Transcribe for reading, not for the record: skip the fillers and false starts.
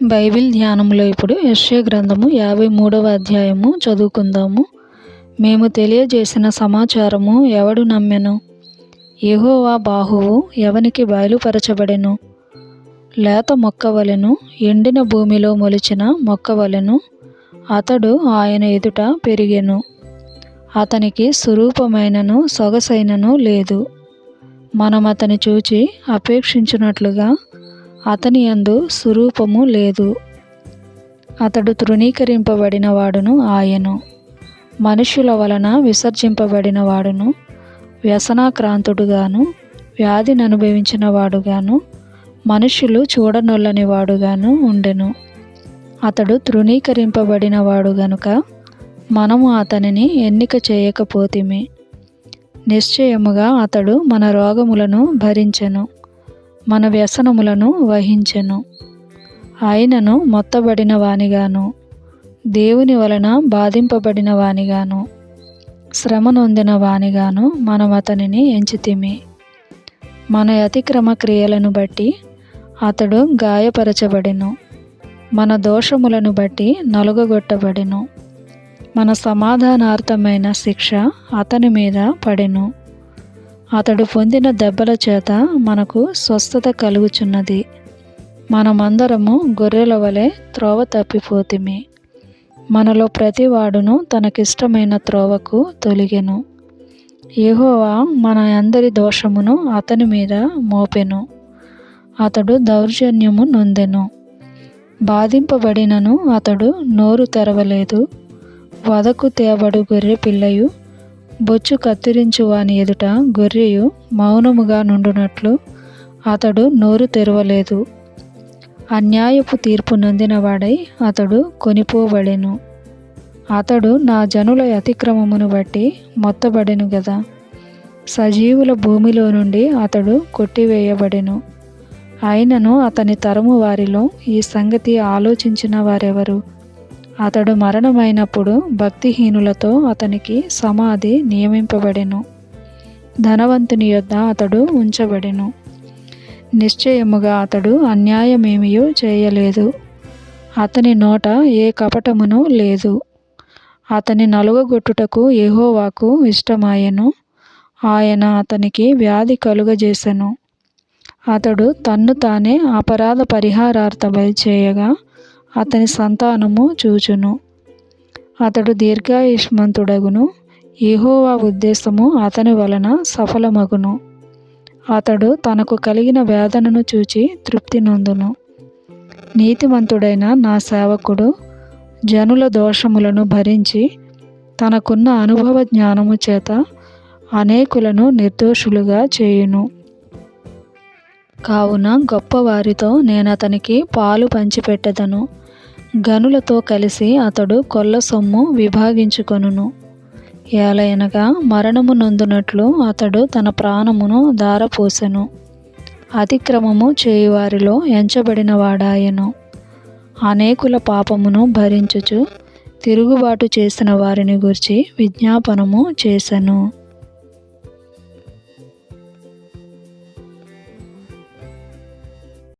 Bible ధ్యానంలో ఇప్పుడు యెషయా గ్రంథము 53వ అధ్యాయము చదువుకుందాము. మేము తెలియజేసిన సమాచారము ఎవడు నమ్మెను? యెహోవా బాహువు ఎవనికి బయలుపరచబడెను? లేత మొక్కవలెను, ఎండిన భూమిలో మొలిచిన మొక్కవలెను అతడు ఆయన ఎదుట పెరిగెను. అతనికి స్వరూపమైనను సొగసైనను లేదు. మనమతని చూచి అపేక్షించున్నట్లుగా అతని యందు స్వరూపము లేదు. అతడు తృణీకరింపబడిన వాడును ఆయను, మనుష్యుల వలన విసర్జింపబడిన వాడును, వ్యసనాక్రాంతుడుగాను, వ్యాధిని అనుభవించిన వాడుగాను, మనుష్యులు చూడనొల్లని వాడుగాను ఉండెను. అతడు తృణీకరింపబడిన వాడు గనుక మనము అతనిని ఎన్నిక చేయకపోతిమి. నిశ్చయముగా అతడు మన రోగములను భరించెను, మన వ్యసనములను వహించెను. ఆయనను మొత్తబడిన వానిగాను, దేవుని వలన బాధింపబడిన వానిగాను, శ్రమ నొందిన వానిగాను మనం అతనిని ఎంచితిమి. మన అతిక్రమ క్రియలను బట్టి అతడు గాయపరచబడెను, మన దోషములను బట్టి నలుగగొట్టబడెను. మన సమాధానార్థమైన శిక్ష అతని మీద పడెను. అతడు పొందిన దెబ్బల చేత మనకు స్వస్థత కలుగుచున్నది. మనమందరము గొర్రెల వలె త్రోవ తప్పిపోతిమి. మనలో ప్రతివాడును తనకిష్టమైన త్రోవకు తొలిగెను. యెహోవా మన అందరి దోషమును అతని మీద మోపెను. అతడు దౌర్జన్యము నొందెను, బాధింపబడినను అతడు నోరు తెరవలేదు. వధకు తేబడు గొర్రె పిల్లయు, బొచ్చు కత్తిరించు వాని ఎదుట గొర్రెయు మౌనముగా నుండునట్లు అతడు నోరు తెరవలేదు. అన్యాయపు తీర్పు నొందినవాడై అతడు కొనిపోబడెను. అతడు నా జనుల అతిక్రమమును బట్టి మొత్తబడెను గదా. సజీవుల భూమిలో నుండి అతడు కొట్టివేయబడెను. అయినను అతని తరము వారిలో ఈ సంగతి ఆలోచించిన వారెవరు? అతడు మరణమైనప్పుడు భక్తిహీనులతో అతనికి సమాధి నియమింపబడెను. ధనవంతుని యొద్ద అతడు ఉంచబడెను. నిశ్చయముగా అతడు అన్యాయమేమియూ చేయలేదు. అతని నోట ఏ కపటమును లేదు. అతని నలుగగొట్టుటకు యెహోవాకు ఇష్టమాయెను. ఆయన అతనికి వ్యాధి కలుగజేసెను. అతడు తన్ను తానే అపరాధ పరిహారార్థ బలి చేయగా అతని సంతానము చూచును. అతడు దీర్ఘాయుష్మంతుడగును. యెహోవా ఉద్దేశము అతని వలన సఫలమగును. అతడు తనకు కలిగిన వేదనను చూచి తృప్తి నొందును. నీతిమంతుడైన నా సేవకుడు జనుల దోషములను భరించి తనకున్న అనుభవ జ్ఞానము చేత అనేకులను నిర్దోషులుగా చేయును. కావున గొప్పవారితో నేనతనికి పాలు పంచిపెట్టెదను. గనులతో కలిసి అతడు కొల్ల సొమ్ము విభాగించుకొనును. ఏలయనగా మరణము నొందునట్లు అతడు తన ప్రాణమును ధారపోసెను. అతిక్రమము చేయువారిలో ఎంచబడిన వాడాయెను. అనేకుల పాపమును భరించుచు తిరుగుబాటు చేసిన వారిని గూర్చి విజ్ఞాపనము చేసెను.